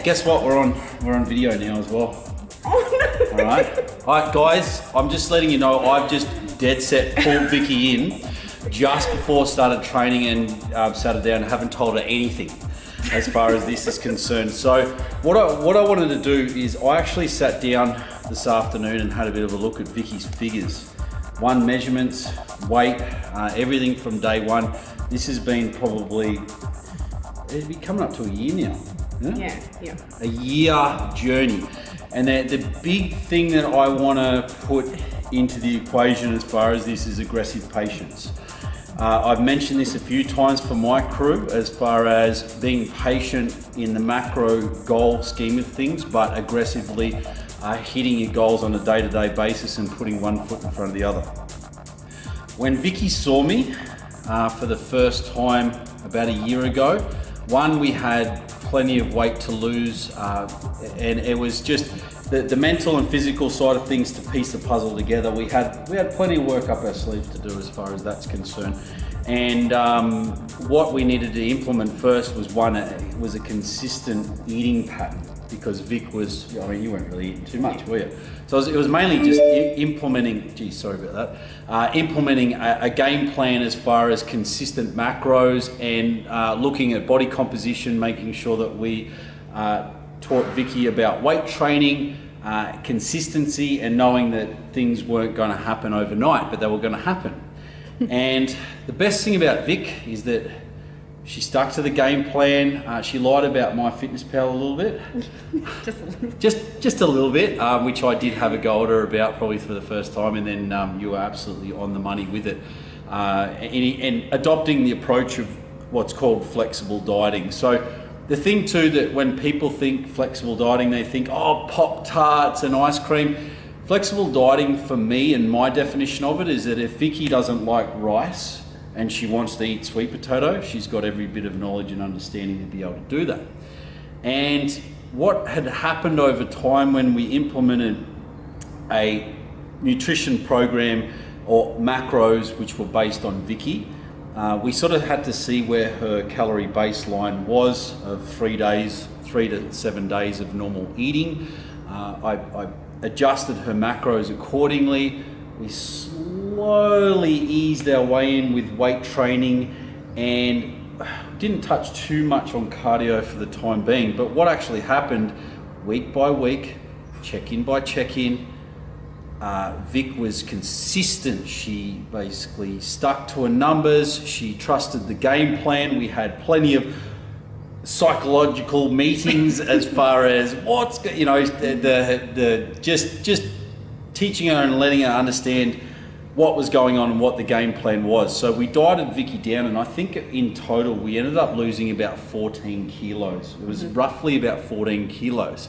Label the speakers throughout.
Speaker 1: Guess what? We're on video now as well.
Speaker 2: Oh no!
Speaker 1: Alright guys, I'm just letting you know I've just dead set pulled Vicky in just before I started training and sat her down and haven't told her anything as far as this is concerned. So what I wanted to do is I actually sat down this afternoon and had a bit of a look at Vicky's figures. One, measurements, weight, everything from day one. This has been probably, it'd be coming up to a year now.
Speaker 2: Yeah.
Speaker 1: A year journey. And the big thing that I want to put into the equation as far as this is aggressive patience. I've mentioned this a few times for my crew as far as being patient in the macro goal scheme of things, but aggressively hitting your goals on a day-to-day basis and putting one foot in front of the other. When Vicky saw me for the first time about a year ago, one, we had plenty of weight to lose, and it was just the mental and physical side of things to piece the puzzle together. We had plenty of work up our sleeves to do as far as that's concerned. And what we needed to implement first was a consistent eating pattern, because Vick was, I mean, you weren't really eating too much, were you? So it was mainly just implementing, geez, sorry about that, implementing a game plan as far as consistent macros and looking at body composition, making sure that we taught Vicky about weight training, consistency, and knowing that things weren't going to happen overnight, but they were going to happen. And the best thing about Vick is that she stuck to the game plan. She lied about MyFitnessPal a little bit. Just a little bit, which I did have a go at her about probably for the first time, and then you were absolutely on the money with it. And adopting the approach of what's called flexible dieting. So the thing too, that when people think flexible dieting, they think, oh, Pop-Tarts and ice cream. Flexible dieting for me, and my definition of it, is that if Vicky doesn't like rice and she wants to eat sweet potato, she's got every bit of knowledge and understanding to be able to do that. And what had happened over time when we implemented a nutrition program or macros which were based on Vicky, we sort of had to see where her calorie baseline was of 3 to 7 days of normal eating. I adjusted her macros accordingly. We slowly eased our way in with weight training and didn't touch too much on cardio for the time being. But what actually happened, week by week, check-in by check-in, Vick was consistent. She basically stuck to her numbers. She trusted the game plan. We had plenty of psychological meetings as far as what's, you know, just teaching her and letting her understand what was going on and what the game plan was. So we dieted Vicky down, and I think in total we ended up losing about 14 kilos. It was roughly about 14 kilos.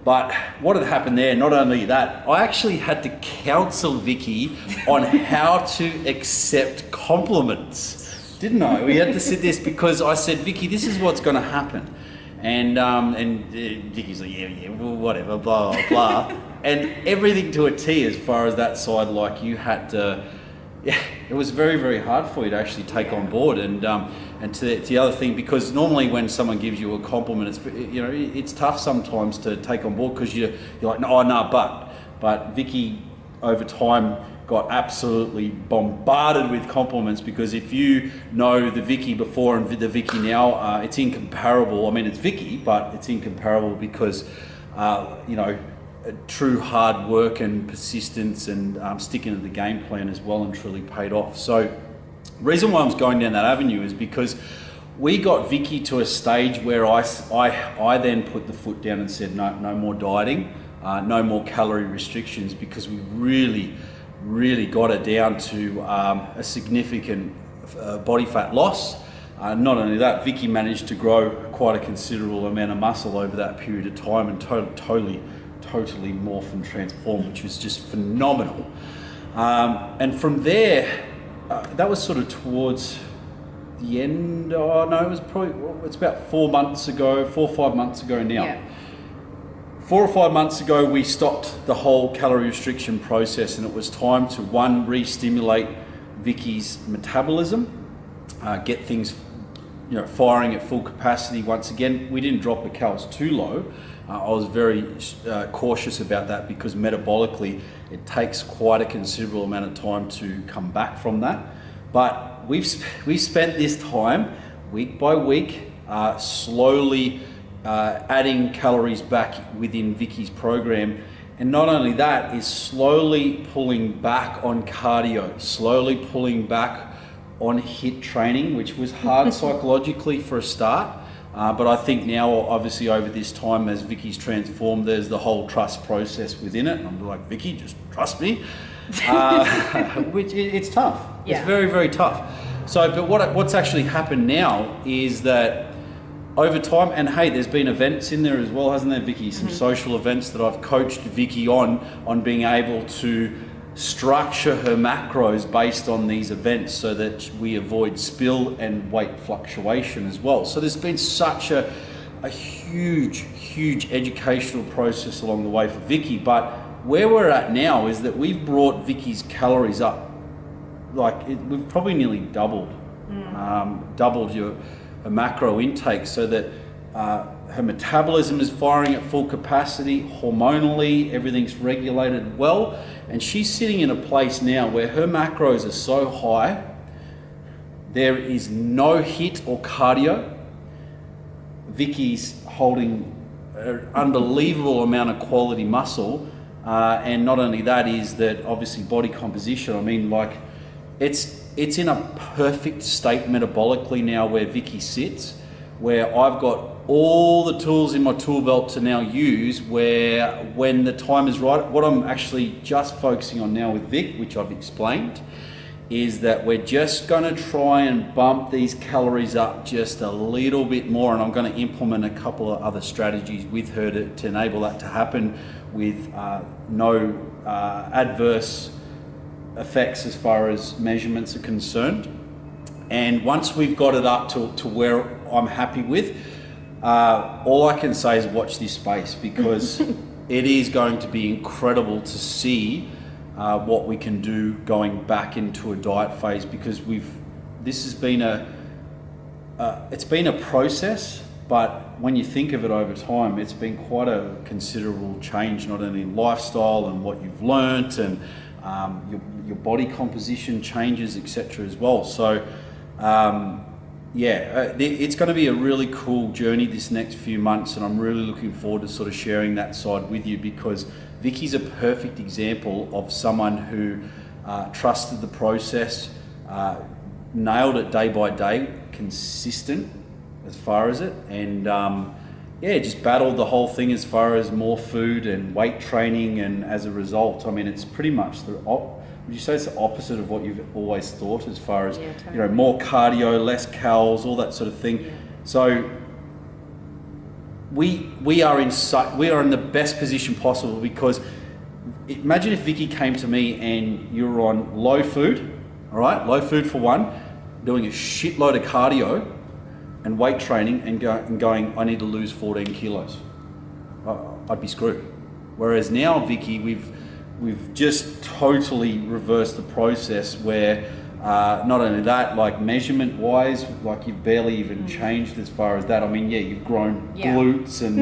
Speaker 1: But what had happened there, not only that, I actually had to counsel Vicky on how to accept compliments. Didn't I? We had to sit this because I said, Vicky, this is what's going to happen. And Vicky's like, yeah, well, whatever, blah, blah, blah. And everything to a T as far as that side, like you had to, yeah, it was very, very hard for you to actually take on board. And to the other thing, because normally when someone gives you a compliment, it's, you know, it's tough sometimes to take on board because you're like, no, but Vicky over time got absolutely bombarded with compliments, because if you know the Vicky before and the Vicky now, it's incomparable. I mean, it's Vicky, but it's incomparable because, you know, true hard work and persistence and sticking to the game plan as well and truly paid off. So the reason why I was going down that avenue is because we got Vicky to a stage where I then put the foot down and said, no more dieting, no more calorie restrictions, because we really got her down to a significant body fat loss. Not only that, Vicky managed to grow quite a considerable amount of muscle over that period of time and totally morph and transform, which was just phenomenal. And from there, that was sort of towards the end. Oh no, it was probably, it's about 4 or 5 months ago now.
Speaker 2: Yeah.
Speaker 1: 4 or 5 months ago, we stopped the whole calorie restriction process, and it was time to, one, re-stimulate Vicky's metabolism, get things firing at full capacity. Once again, we didn't drop the calories too low. I was very cautious about that because metabolically it takes quite a considerable amount of time to come back from that. But we've spent this time week by week slowly adding calories back within Vicky's program. And not only that, is slowly pulling back on cardio, slowly pulling back on HIIT training, which was hard psychologically for a start. But I think now, obviously over this time, as Vicky's transformed, there's the whole trust process within it. And I'm like, Vicky, just trust me. Which it's tough. Yeah. It's very, very tough. So, but what's actually happened now is that over time, and hey, there's been events in there as well, hasn't there, Vicky? Some social events that I've coached Vicky on being able to structure her macros based on these events so that we avoid spill and weight fluctuation as well. So there's been such a huge educational process along the way for Vicky. But where we're at now is that we've brought Vicky's calories up, we've probably nearly doubled your macro intake, so that her metabolism is firing at full capacity, hormonally everything's regulated well, and she's sitting in a place now where her macros are so high, there is no HIIT or cardio. Vicky's holding an unbelievable amount of quality muscle, and not only that, is that obviously body composition, I mean, like, it's in a perfect state metabolically now where Vicky sits, where I've got all the tools in my tool belt to now use, where when the time is right, what I'm actually just focusing on now with Vick, which I've explained, is that we're just going to try and bump these calories up just a little bit more, and I'm going to implement a couple of other strategies with her to enable that to happen with no adverse effects as far as measurements are concerned. And once we've got it up to where I'm happy with, all I can say is watch this space, because it is going to be incredible to see what we can do going back into a diet phase, because this has been it's been a process, but when you think of it over time, it's been quite a considerable change, not only in lifestyle and what you've learnt, and your body composition changes, etc. as well. So it's going to be a really cool journey this next few months, and I'm really looking forward to sort of sharing that side with you, because Vicky's a perfect example of someone who trusted the process, nailed it day by day, consistent as far as it, and just battled the whole thing as far as more food and weight training, and as a result, I mean, it's pretty much would you say it's the opposite of what you've always thought, as far as totally. More cardio, less calories, all that sort of thing. So we are in the best position possible, because imagine if Vicky came to me and you were on low food, all right, low food for one, doing a shitload of cardio and weight training, and going, I need to lose 14 kilos. I'd be screwed. Whereas now, Vicky, we've just totally reversed the process, where not only that, like measurement wise, like you've barely even changed as far as that. I mean, you've grown glutes and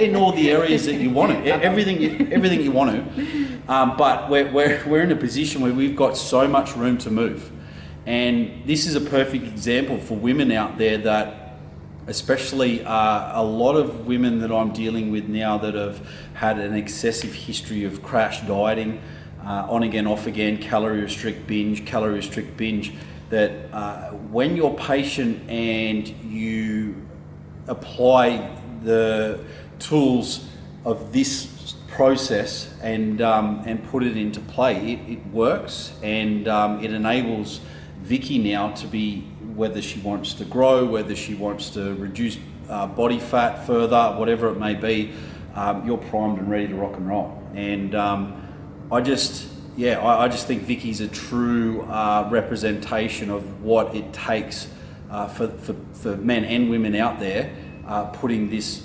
Speaker 1: in all the areas that you want to, everything you want to. But we're in a position where we've got so much room to move. And this is a perfect example for women out there, that especially a lot of women that I'm dealing with now that have had an excessive history of crash dieting, on again, off again, calorie restrict, binge, that when you're patient and you apply the tools of this process and put it into play, it works, and it enables Vicky now to be, whether she wants to grow, whether she wants to reduce body fat further, whatever it may be, you're primed and ready to rock and roll. And I just think Vicky's a true representation of what it takes for men and women out there, putting this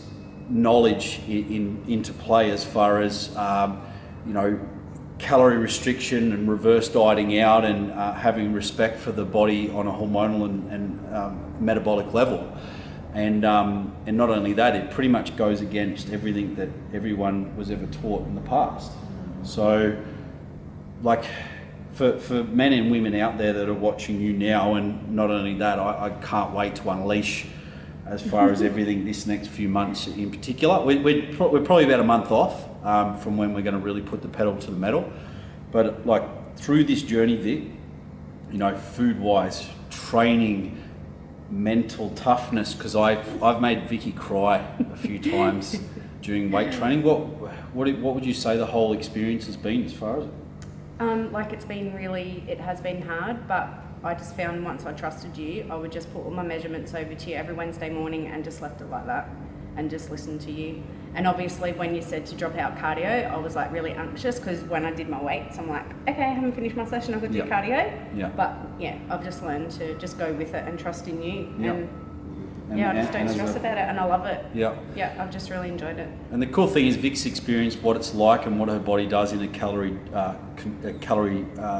Speaker 1: knowledge into play, as far as calorie restriction and reverse dieting out and having respect for the body on a hormonal and metabolic level. And not only that, it pretty much goes against everything that everyone was ever taught in the past. So, like, for men and women out there that are watching you now, and not only that, I can't wait to unleash as far as everything this next few months in particular. We're probably about a month off from when we're going to really put the pedal to the metal. But like through this journey, Vic, you know, food-wise, training, mental toughness, because I've made Vicky cry a few times during weight training. What would you say the whole experience has been as far as it?
Speaker 2: Like it has been hard, but I just found once I trusted you, I would just put all my measurements over to you every Wednesday morning and just left it like that and just listened to you. And obviously when you said to drop out cardio, I was like really anxious because when I did my weights, I'm like, okay, I haven't finished my session, I've got to do cardio. Yeah. But yeah, I've just learned to just go with it and trust in you.
Speaker 1: Yeah.
Speaker 2: I just don't stress about it, and I love it.
Speaker 1: Yeah.
Speaker 2: Yeah, I've just really enjoyed it.
Speaker 1: And the cool thing is Vic's experienced what it's like and what her body does in a calorie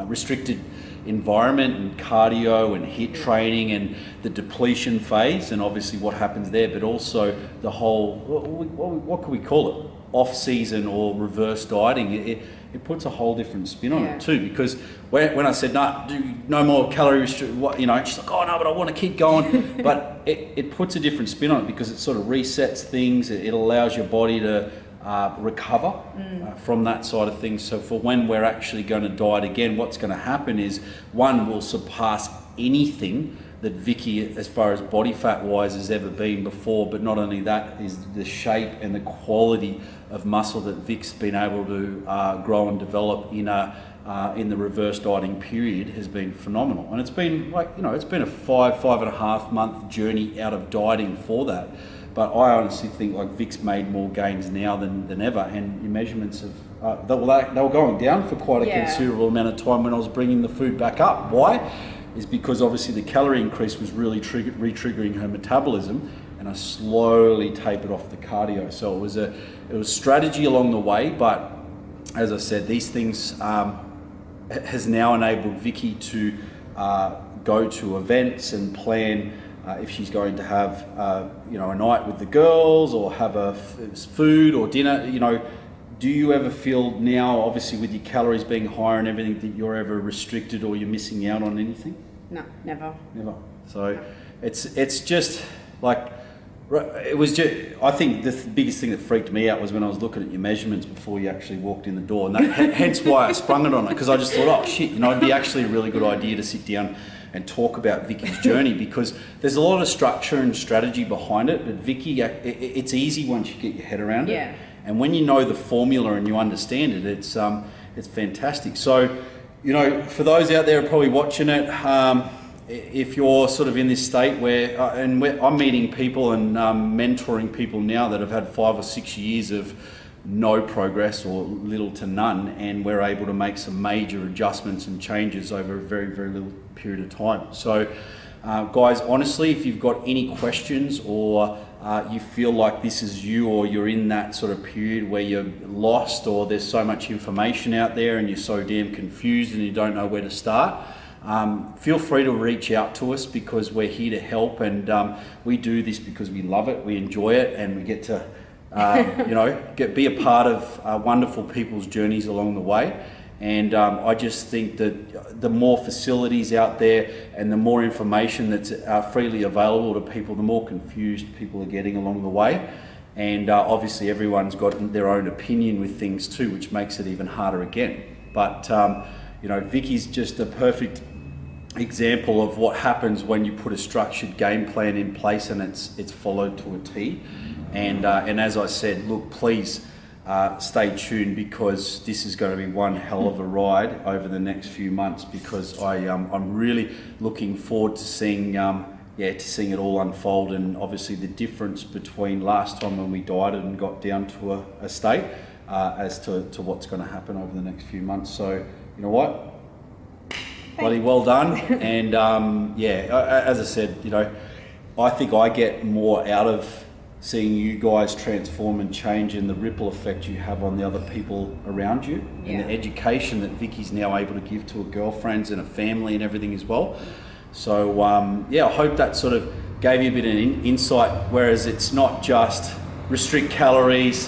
Speaker 1: restricted environment, and cardio and HIIT training and the depletion phase, and obviously what happens there, but also the whole, what can we call it? Off-season or reverse dieting. It puts a whole different spin on it too, because when I said no more calorie restriction, you know, she's like, oh no, but I want to keep going. But it puts a different spin on it because it sort of resets things. It allows your body to recover from that side of things. So for when we're actually going to diet again, what's going to happen is, one, will surpass anything that Vicky, as far as body fat wise, has ever been before. But not only that, is the shape and the quality of muscle that Vic's been able to grow and develop in the reverse dieting period has been phenomenal. And it's been like, you know, it's been a 5.5 month journey out of dieting for that. But I honestly think like Vic's made more gains now than ever, and your measurements have they were going down for quite a considerable amount of time when I was bringing the food back up. Why? Is because obviously the calorie increase was really re-triggering her metabolism, and I slowly tapered off the cardio. So it was strategy along the way, but as I said, these things has now enabled Vicky to go to events and plan if she's going to have you know, a night with the girls or have a food or dinner. You know, do you ever feel now, obviously with your calories being higher and everything, that you're ever restricted or you're missing out on anything?
Speaker 2: No, never.
Speaker 1: Never. So it's just like, it was just, I think the biggest thing that freaked me out was when I was looking at your measurements before you actually walked in the door, and that, hence why I sprung it on it, because I just thought, oh shit, you know, it'd be actually a really good idea to sit down and talk about Vicky's journey, because there's a lot of structure and strategy behind it. But Vicky, it's easy once you get your head around it.
Speaker 2: Yeah.
Speaker 1: And when you know the formula and you understand it, it's fantastic. So, you know, for those out there who are probably watching it, if you're sort of in this state where, I'm meeting people and mentoring people now that have had 5 or 6 years of no progress or little to none, and we're able to make some major adjustments and changes over a very, very little period of time. So guys, honestly, if you've got any questions or you feel like this is you, or you're in that sort of period where you're lost, or there's so much information out there and you're so damn confused and you don't know where to start, feel free to reach out to us, because we're here to help, and we do this because we love it, we enjoy it, and we get to you know, be a part of wonderful people's journeys along the way. And I just think that the more facilities out there and the more information that's freely available to people, the more confused people are getting along the way. And obviously everyone's got their own opinion with things too, which makes it even harder again. But you know, Vicky's just a perfect example of what happens when you put a structured game plan in place and it's followed to a T. And as I said, look, please stay tuned, because this is going to be one hell of a ride over the next few months, because I'm really looking forward to seeing it all unfold, and obviously the difference between last time when we dieted and got down to a state as to what's going to happen over the next few months. So you know what? Bloody well done. And as I said, you know, I think I get more out of seeing you guys transform and change, and the ripple effect you have on the other people around you, and the education that Vicky's now able to give to her girlfriends and a family and everything as well. So yeah, I hope that sort of gave you a bit of insight, whereas it's not just restrict calories,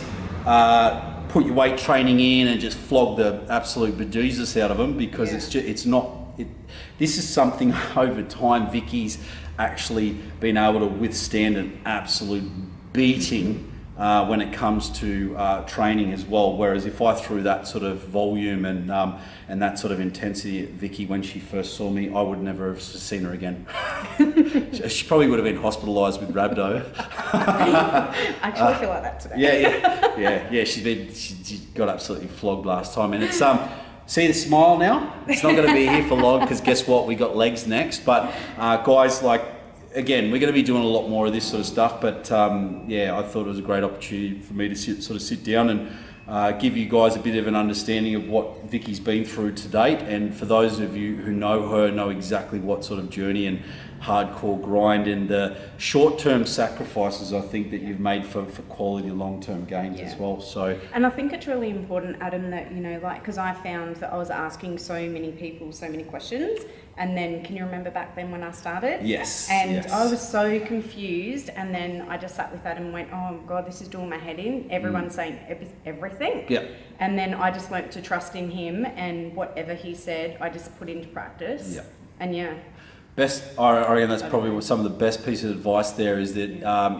Speaker 1: put your weight training in and just flog the absolute bejesus out of them, because this is something over time Vicky's actually been able to withstand an absolute beating when it comes to training as well. Whereas if I threw that sort of volume and that sort of intensity at Vicky when she first saw me, I would never have seen her again. She probably would have been hospitalised with rhabdo.
Speaker 2: I actually feel like that today.
Speaker 1: Yeah. She got absolutely flogged last time, and it's see the smile now? It's not going to be here for long, because guess what? We got legs next. But guys, like, again, we're going to be doing a lot more of this sort of stuff. But yeah, I thought it was a great opportunity for me to sit down and give you guys a bit of an understanding of what Vicky's been through to date. And for those of you who know her, know exactly what sort of journey and hardcore grind and the short-term sacrifices I think that you've made for quality long-term gains as well. So,
Speaker 2: and I think it's really important, Adam, that, you know, like, because I found that I was asking so many people so many questions, and then, can you remember back then when I started?
Speaker 1: Yes.
Speaker 2: And I was so confused, and then I just sat with that and went, oh God, this is doing my head in. Everyone's saying everything.
Speaker 1: Yeah.
Speaker 2: And then I just learnt to trust in him, and whatever he said, I just put into practice.
Speaker 1: Yeah.
Speaker 2: And
Speaker 1: I reckon that's probably some of the best piece of advice there, is that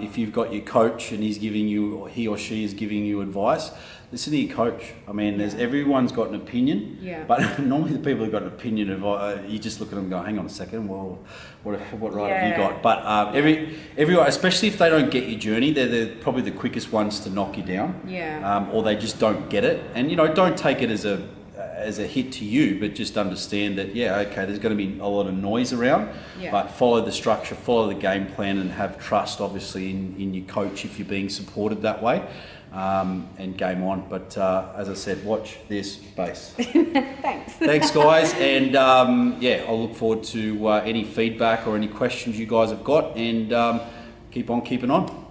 Speaker 1: if you've got your coach and he's giving you, or he or she is giving you advice, listen to your coach. I mean, everyone's got an opinion, but normally the people who've got an opinion of, you just look at them and go, hang on a second, well, what right have you got? But everyone, especially if they don't get your journey, they're probably the quickest ones to knock you down, or they just don't get it. And, you know, don't take it as a hit to you, but just understand that, okay, there's going to be a lot of noise around, but follow the structure, follow the game plan, and have trust, obviously, in your coach if you're being supported that way, and game on. But as I said, watch this space. Thanks, guys, and I'll look forward to any feedback or any questions you guys have got, and keep on keeping on.